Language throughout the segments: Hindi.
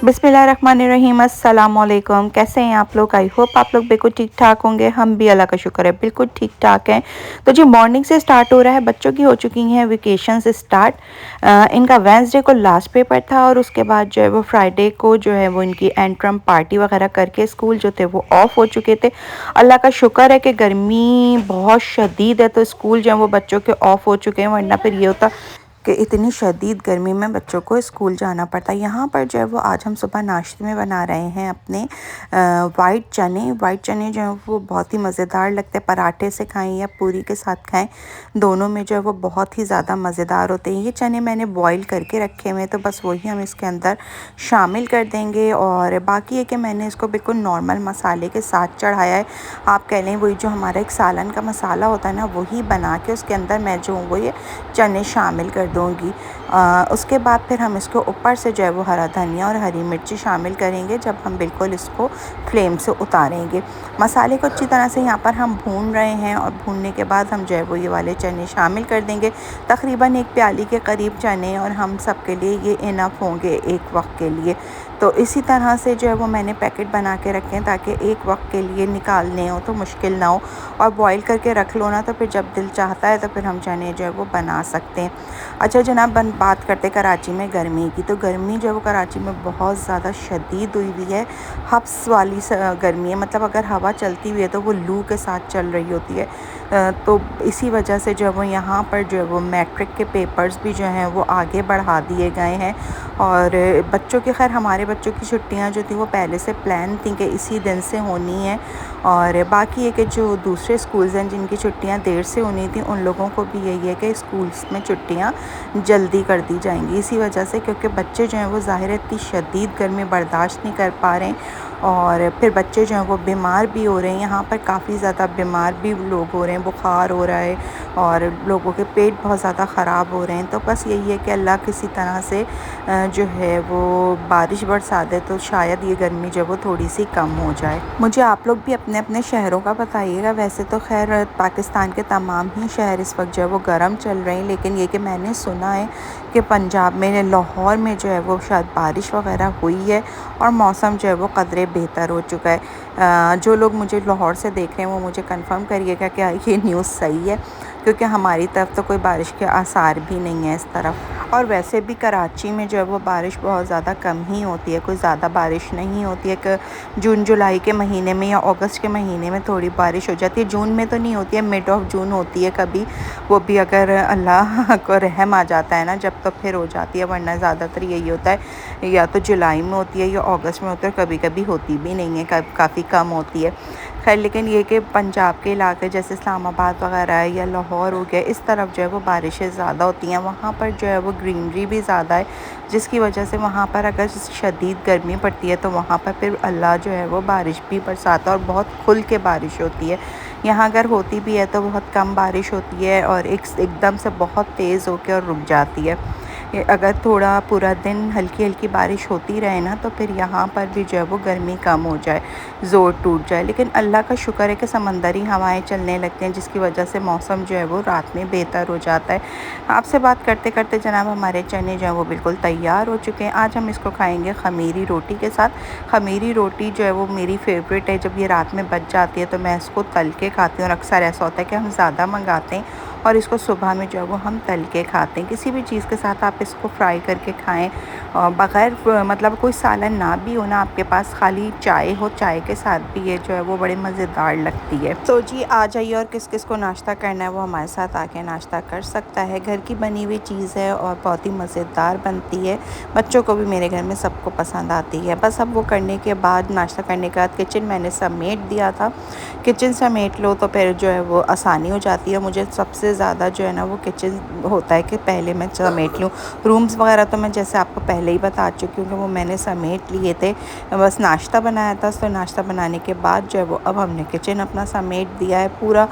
बिस्मिल्लाहिर्रहमानिर्रहीम अस्सलाम वालेकुम। कैसे हैं आप लोग? आई होप आप लोग बिल्कुल ठीक ठाक होंगे। हम भी अल्लाह का शुक्र है बिल्कुल ठीक ठाक हैं। तो जी मॉर्निंग से स्टार्ट हो रहा है, बच्चों की हो चुकी हैं वेकेशन से स्टार्ट। इनका वेंसडे को लास्ट पेपर था और उसके बाद जो है वो फ्राइडे को जो है वो इनकी एंट्रम पार्टी वगैरह करके स्कूल जो थे वो ऑफ हो चुके थे। अल्लाह का शुक्र है कि गर्मी बहुत शदीद है तो स्कूल जो है वो बच्चों के ऑफ हो चुके हैं, वरना फिर ये होता कि इतनी शदीद गर्मी में बच्चों को स्कूल जाना पड़ता है। यहाँ पर जो है वो आज हम सुबह नाश्ते में बना रहे हैं अपने वाइट चने जो हैं वो बहुत ही मज़ेदार लगते हैं। पराठे से खाएं या पूरी के साथ खाएं, दोनों में जो है वो बहुत ही ज़्यादा मज़ेदार होते हैं। ये चने मैंने बॉईल करके रखे हुए हैं तो बस वही हम इसके अंदर शामिल कर देंगे। और बाकी है कि मैंने इसको बिल्कुल नॉर्मल मसाले के साथ चढ़ाया है। आप कह लें वही जो हमारा एक सालन का मसाला होता है ना, वही बना के उसके अंदर मैं जो वो ये चने शामिल कर दूँगी। उसके बाद फिर हम इसको ऊपर से जो है वो हरा धनिया और हरी मिर्ची शामिल करेंगे जब हम बिल्कुल इसको फ्लेम से उतारेंगे। मसाले को अच्छी तरह से यहाँ पर हम भून रहे हैं और भूनने के बाद हम जो है वो ये वाले चने शामिल कर देंगे। तकरीबन एक प्याली के करीब चने और हम सब के लिए ये इनफ होंगे एक वक्त के लिए। तो इसी तरह से जो है वो मैंने पैकेट बना के रखे हैं ताकि एक वक्त के लिए निकालने हो तो मुश्किल ना हो, और बॉईल करके रख लो ना तो फिर जब दिल चाहता है तो फिर हम चने जो है वो बना सकते हैं। अच्छा जनाब, बात करते कराची में गर्मी की। तो गर्मी जो है वो कराची में बहुत ज़्यादा शदीद हुई हुई है। हब्स वाली गर्मी है, मतलब अगर हवा चलती हुई है तो वो लू के साथ चल रही होती है। तो इसी वजह से जो है वो यहाँ पर जो है वो मैट्रिक के पेपर्स भी जो हैं वो आगे बढ़ा दिए गए हैं। और बच्चों की खैर हमारे बच्चों की छुट्टियाँ जो थी वो पहले से प्लान थी कि इसी दिन से होनी है। और बाकी है कि जो दूसरे स्कूल्स हैं जिनकी छुट्टियां देर से होनी थी उन लोगों को भी यही है कि स्कूल्स में छुट्टियां जल्दी कर दी जाएंगी, इसी वजह से क्योंकि बच्चे जो हैं वो ज़ाहिर है इतनी शदीद गर्मी बर्दाश्त नहीं कर पा रहे हैं और फिर बच्चे जो हैं वो बीमार भी हो रहे हैं। यहाँ पर काफ़ी ज़्यादा बीमार भी लोग हो रहे हैं, बुखार हो रहा है और लोगों के पेट बहुत ज़्यादा ख़राब हो रहे हैं। तो बस यही है कि अल्लाह किसी तरह से जो है वो बारिश बरसा दे तो शायद ये गर्मी जो है वो थोड़ी सी कम हो जाए। मुझे आप लोग भी अपने अपने शहरों का बताइएगा। वैसे तो खैर पाकिस्तान के तमाम ही शहर इस वक्त जो है वो गर्म चल रहे हैं, लेकिन ये कि मैंने सुना है कि पंजाब में लाहौर में जो है वो शायद बारिश वगैरह हुई है और मौसम जो है वो कदरे बेहतर हो चुका है। जो लोग मुझे लाहौर से देख रहे हैं वो मुझे कंफर्म करिएगा कि ये न्यूज़ सही है, क्योंकि हमारी तरफ तो कोई बारिश के आसार भी नहीं है इस तरफ। और वैसे भी कराची में जो है वो बारिश बहुत ज़्यादा कम ही होती है, कोई ज़्यादा बारिश नहीं होती है। कि जून जुलाई के महीने में या अगस्त के महीने में थोड़ी बारिश हो जाती है, जून में तो नहीं होती है, मिड ऑफ जून होती है कभी, वो भी अगर अल्लाह को रहम आ जाता है ना जब, तो फिर हो जाती है, वरना ज़्यादातर यही होता है या तो जुलाई में होती है या अगस्त में होती है, कभी कभी होती भी नहीं है, काफ़ी कम होती है। खैर लेकिन ये कि पंजाब के इलाके जैसे इस्लामाबाद वगैरह है या लाहौर हो गया, इस तरफ जो है वो बारिशें ज़्यादा होती हैं। वहाँ पर जो है वो ग्रीनरी भी ज़्यादा है, जिसकी वजह से वहाँ पर अगर शदीद गर्मी पड़ती है तो वहाँ पर फिर अल्लाह जो है वो बारिश भी बरसाता है और बहुत खुल के बारिश होती है। यहाँ अगर होती भी है तो बहुत कम बारिश होती है और एकदम से बहुत तेज़ होकर और रुक जाती है। अगर थोड़ा पूरा दिन हल्की हल्की बारिश होती रहे ना तो फिर यहाँ पर भी जो है वो गर्मी कम हो जाए, ज़ोर टूट जाए। लेकिन अल्लाह का शुक्र है कि समंदरी हवाएं चलने लगती हैं, जिसकी वजह से मौसम जो है वो रात में बेहतर हो जाता है। आपसे बात करते करते जनाब हमारे चने जो है वो बिल्कुल तैयार हो चुके हैं। आज हम इसको खाएँगे ख़मीरी रोटी के साथ। ख़मीरी रोटी जो है वो मेरी फेवरेट है। जब ये रात में बच जाती है तो मैं इसको तल के खाती हूँ और अक्सर ऐसा होता है कि हम ज़्यादा मंगाते हैं और इसको सुबह में जो है वो हम तल के खाते हैं। किसी भी चीज़ के साथ आप इसको फ्राई करके खाएं, बग़ैर मतलब कोई सालन ना भी हो ना आपके पास, खाली चाय हो, चाय के साथ भी ये जो है वो बड़े मज़ेदार लगती है। तो जी आ जाइए और किस किस को नाश्ता करना है वो हमारे साथ आके नाश्ता कर सकता है। घर की बनी हुई चीज़ है और बहुत ही मज़ेदार बनती है, बच्चों को भी मेरे घर में सबको पसंद आती है। बस अब वो करने के बाद, नाश्ता करने के बाद किचन मैंने समेट दिया था। किचन समेट लो तो फिर जो है वो आसानी हो जाती है। मुझे सबसे ज़्यादा जो है ना वो किचन होता है कि पहले मैं समेट लूँ। रूम्स वगैरह तो मैं जैसे आपको पहले ही बता चुकी हूँ कि वो मैंने समेट लिए थे, बस नाश्ता बनाया था। तो नाश्ता बनाने के बाद जो है वो अब हमने किचन अपना समेट दिया है पूरा।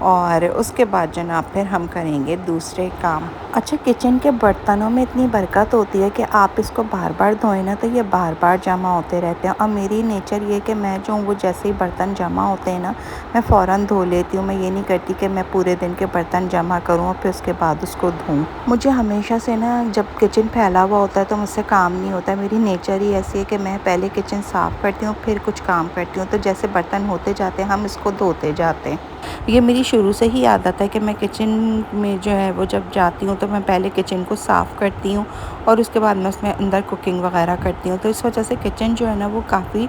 और उसके बाद जनाब फिर हम करेंगे दूसरे काम। अच्छा, किचन के बर्तनों में इतनी बरकत होती है कि आप इसको बार बार धोएं ना तो ये बार बार जमा होते रहते हैं। और मेरी नेचर ये कि मैं जो हूँ वो जैसे ही बर्तन जमा होते हैं ना मैं फ़ौरन धो लेती हूँ। मैं ये नहीं करती कि मैं पूरे दिन के बर्तन जमा करूँ और फिर उसके बाद उसको धोऊँ। मुझे हमेशा से ना जब किचन फैला हुआ होता है तो मुझसे काम नहीं होता है। मेरी नेचर ही ऐसी है कि मैं पहले किचन साफ़ करती हूँ फिर कुछ काम करती हूँ। तो जैसे बर्तन होते जाते हैं हम इसको धोते जाते हैं। ये मेरी शुरू से ही आदत है कि मैं किचन में जो है वो जब जाती हूँ तो मैं पहले किचन को साफ़ करती हूँ और उसके बाद मैं उसमें अंदर कुकिंग वगैरह करती हूँ। तो इस वजह से किचन जो है ना वो काफ़ी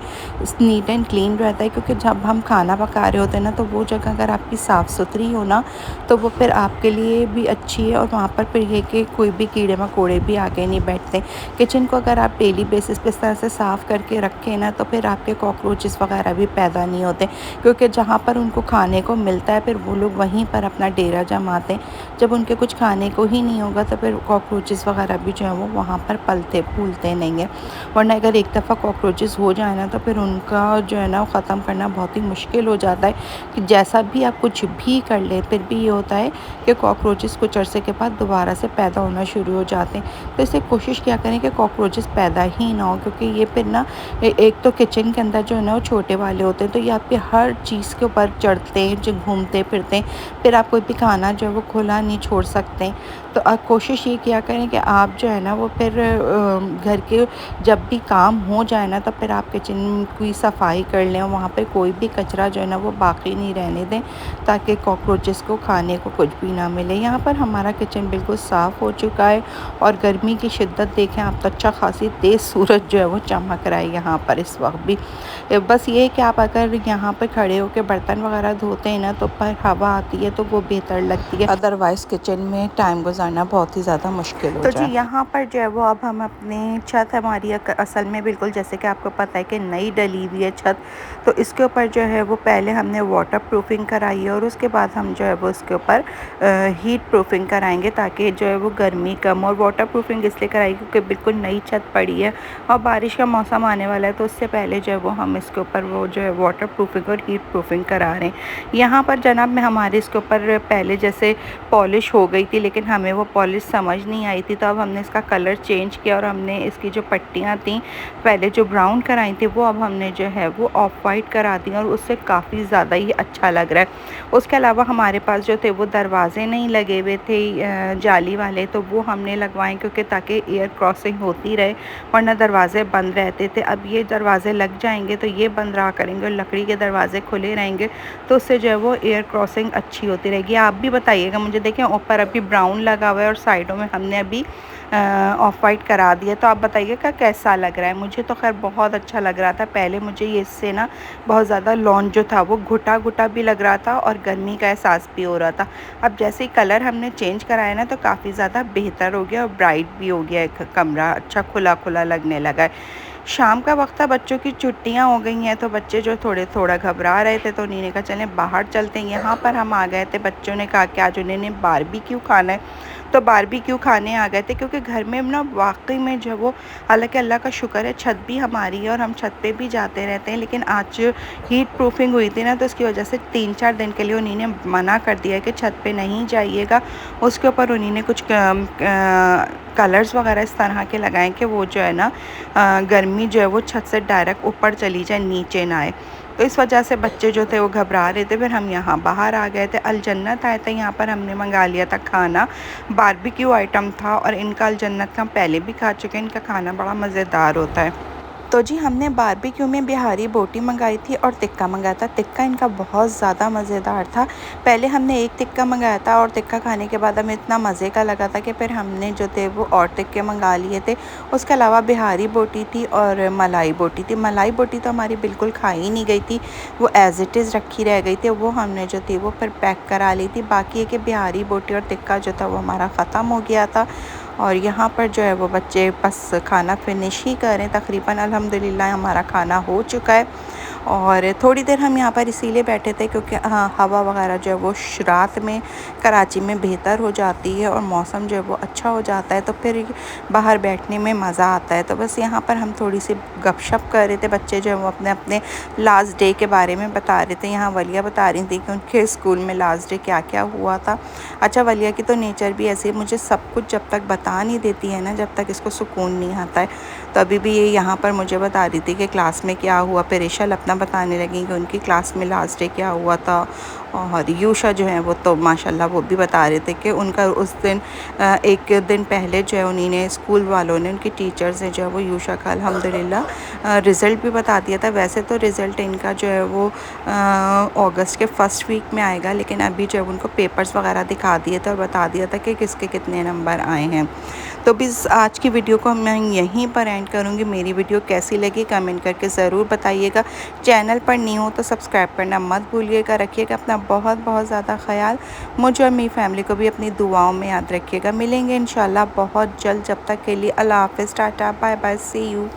नीट एंड क्लीन रहता है, क्योंकि जब हम खाना पका रहे होते हैं ना तो वो जगह अगर आपकी साफ़ सुथरी हो ना तो वो फिर आपके लिए भी अच्छी है और वहाँ पर फिर ये कि कोई भी कीड़े मकोड़े भी आके नहीं बैठते। किचन को अगर आप डेली बेसिस पे इस तरह से साफ़ करके रखें ना तो फिर आपके कॉकरोचेस वगैरह भी पैदा नहीं होते, क्योंकि जहाँ पर उनको खाने को मिलता है फिर वो लोग वहीं पर अपना डेरा जमाते हैं। जब उनके कुछ खाने को ही नहीं होगा तो फिर कॉकरोचेस वगैरह भी जो है वो वहाँ पर पलते फूलते नहीं हैं। वरना अगर एक दफ़ा कॉकरोचेस हो जाए ना तो फिर उनका जो है ना ख़त्म करना बहुत ही मुश्किल हो जाता है। कि जैसा भी आप कुछ भी कर लें फिर भी ये होता है कि कॉकरोचेस कुछ अरसे के बाद दोबारा से पैदा होना शुरू हो जाते हैं। तो इससे कोशिश क्या करें कि कॉकरोचेस पैदा ही ना हो, क्योंकि ये फिर ना एक तो किचन के अंदर जो है ना वो छोटे वाले होते हैं तो ये आपके हर चीज़ के ऊपर चढ़ते हैं, जो घूमते फिरते हैं। फिर आप कोई भी खाना जो है वो खुला नहीं छोड़ सकते। तो आप कोशिश ये किया करें कि आप जो है ना वो फिर घर के जब भी काम हो जाए ना तो फिर आप किचन की सफाई कर लें और वहाँ पे कोई भी कचरा जो है ना वो बाकी नहीं रहने दें, ताकि कॉकरोचेस को खाने को कुछ भी ना मिले। यहाँ पर हमारा किचन बिल्कुल साफ़ हो चुका है और गर्मी की शिद्दत देखें आप तो अच्छा खासी तेज़ सूरज जो है वो चमक रहा है यहाँ पर इस वक्त भी। बस ये है कि आप अगर यहाँ पर खड़े होकर बर्तन वगैरह धोते हैं ना तो पर हवा आती है तो वो बेहतर लगती है, अदरवाइज़ किचन में टाइम गुजारना बहुत ही ज़्यादा मुश्किल हो जाए। तो जी यहाँ पर जो है वो अब हम अपनी छत हमारी असल में बिल्कुल जैसे कि आपको पता है कि नई डली हुई है छत, तो इसके ऊपर जो है वो पहले हमने वाटर प्रूफिंग कराई है और उसके बाद हम जो है वो इसके ऊपर हीट प्रूफिंग कराएंगे ताकि जो है वो गर्मी कम। और वाटर प्रूफिंग इसलिए कराई क्योंकि बिल्कुल नई छत पड़ी है और बारिश का मौसम आने वाला है, तो उससे पहले जो है वो हम इसके ऊपर वो जो है वाटर प्रूफिंग और हीट प्रूफिंग करा रहे हैं। यहाँ पर जनाब में हमारे इसके ऊपर पहले जैसे पॉलिश हो गई थी लेकिन हमें वो पॉलिश समझ नहीं आई थी, तो अब हमने इसका कलर चेंज किया और हमने इसकी जो पट्टियाँ थी पहले जो ब्राउन कराई थी वो अब हमने जो है वो ऑफ वाइट करा दी और उससे काफ़ी ज़्यादा ही अच्छा लग रहा है। उसके अलावा हमारे पास जो थे वो दरवाजे नहीं लगे हुए थे जाली वाले, तो वो हमने लगवाए क्योंकि ताकि एयर क्रॉसिंग होती रहे, वरना दरवाजे बंद रहते थे। अब ये दरवाजे लग जाएंगे तो ये बंद रहा करेंगे और लकड़ी के दरवाजे खुले रहेंगे तो उससे जो है वो एयर क्रॉसिंग अच्छी होती रहेगी। आप भी बताइएगा मुझे। देखें ऊपर अभी ब्राउन लगा हुआ है और साइडों में हमने अभी ऑफ वाइट करा दिया, तो आप बताइएगा कैसा लग रहा है। मुझे तो खैर बहुत अच्छा लग रहा था। पहले मुझे ये इससे ना बहुत ज़्यादा लॉन जो था वो घुटा घुटा भी लग रहा था और गर्मी का एहसास भी हो रहा था। अब जैसे ही कलर हमने चेंज कराया ना तो काफ़ी ज़्यादा बेहतर हो गया और ब्राइट भी हो गया, कमरा अच्छा खुला खुला लगने लगा है। शाम का वक्त था, बच्चों की छुट्टियां हो गई हैं तो बच्चे जो थोड़ा घबरा रहे थे तो उन्हीं ने कहा चलें बाहर चलते हैं। यहाँ पर हम आ गए थे, बच्चों ने कहा कि आज उन्होंने बारबेक्यू खाना है तो बारबेक्यू खाने आ गए थे, क्योंकि घर में ना वाकई में जो वो हालांकि अल्लाह का शुक्र है छत भी हमारी है और हम छत पे भी जाते रहते हैं, लेकिन आज हीट प्रूफिंग हुई थी ना तो उसकी वजह से 3-4 दिन के लिए उन्होंने मना कर दिया कि छत पे नहीं जाइएगा। उसके ऊपर उन्होंने कुछ कलर्स वगैरह इस तरह के लगाएं कि वो जो है ना गर्मी जो है वो छत से डायरेक्ट ऊपर चली जाए, नीचे ना आए। तो इस वजह से बच्चे जो थे वो घबरा रहे थे। फिर हम यहाँ बाहर आ गए थे, अल जन्नत आए थे। यहाँ पर हमने मंगा लिया था खाना, बारबेक्यू आइटम था और इनका अल जन्नत का हम पहले भी खा चुके हैं। इनका खाना बड़ा मज़ेदार होता है। तो जी हमने बारबेक्यू में बिहारी बोटी मंगाई थी और टिक्का मंगाया था। टिक्का इनका बहुत ज़्यादा मज़ेदार था। पहले हमने एक टिक्का मंगाया था और टिक्का खाने के बाद हमें इतना मज़े का लगा था कि फिर हमने जो थे वो और टिक्के मंगा लिए थे। उसके अलावा बिहारी बोटी थी और मलाई बोटी थी। मलाई बोटी तो हमारी बिल्कुल खाई नहीं गई थी, वो एज़ इट इज़ रखी रह गई थी। वो हमने जो थी वो फिर पैक करा ली थी। बाकी है कि बिहारी बोटी और टिक्का जो था वो हमारा ख़त्म हो गया था और यहाँ पर जो है वो बच्चे बस खाना फिनिश ही करें। तकरीबन अल्हम्दुलिल्लाह हमारा खाना हो चुका है और थोड़ी देर हम यहाँ पर इसीलिए बैठे थे क्योंकि हवा वगैरह जो है वो रात में कराची में बेहतर हो जाती है और मौसम जो है वो अच्छा हो जाता है, तो फिर बाहर बैठने में मज़ा आता है। तो बस यहाँ पर हम थोड़ी सी गपशप कर रहे थे। बच्चे जो है वो अपने अपने लास्ट डे के बारे में बता रहे थे। यहाँ वलिया बता रही थी कि उनके स्कूल में लास्ट डे क्या क्या हुआ था। अच्छा, वलिया की तो नेचर भी ऐसी है, मुझे सब कुछ जब तक बता नहीं देती है ना, जब तक इसको सुकून नहीं आता है। तो अभी भी ये यहाँ पर मुझे बता रही थी कि क्लास में क्या हुआ, फिर ईशल अपना बताने लगी कि उनकी क्लास में लास्ट डे क्या हुआ था। और यूशा जो है वो तो माशाल्लाह वो भी बता रहे थे कि उनका उस दिन एक दिन पहले जो है उन्हीं ने स्कूल वालों ने, उनकी टीचर्स ने जो है वो यूशा का अल्हम्दुलिल्लाह रिज़ल्ट भी बता दिया था। वैसे तो रिज़ल्ट इनका जो है वो अगस्त के फर्स्ट वीक में आएगा, लेकिन अभी जो है उनको पेपर्स वगैरह दिखा दिए थे और बता दिया था कि किसके कितने नंबर आए हैं। तो बस आज की वीडियो को मैं यहीं पर एंड करूँगी। मेरी वीडियो कैसी लगी कमेंट करके ज़रूर बताइएगा। चैनल पर नहीं हो तो सब्सक्राइब करना मत भूलिएगा। रखिएगा अपना बहुत बहुत ज़्यादा ख्याल। मुझे और मेरी फैमिली को भी अपनी दुआओं में याद रखिएगा। मिलेंगे इंशाल्लाह बहुत जल्द। जब तक के लिए अल्लाह हाफ़िज़, tata, bye bye, see you.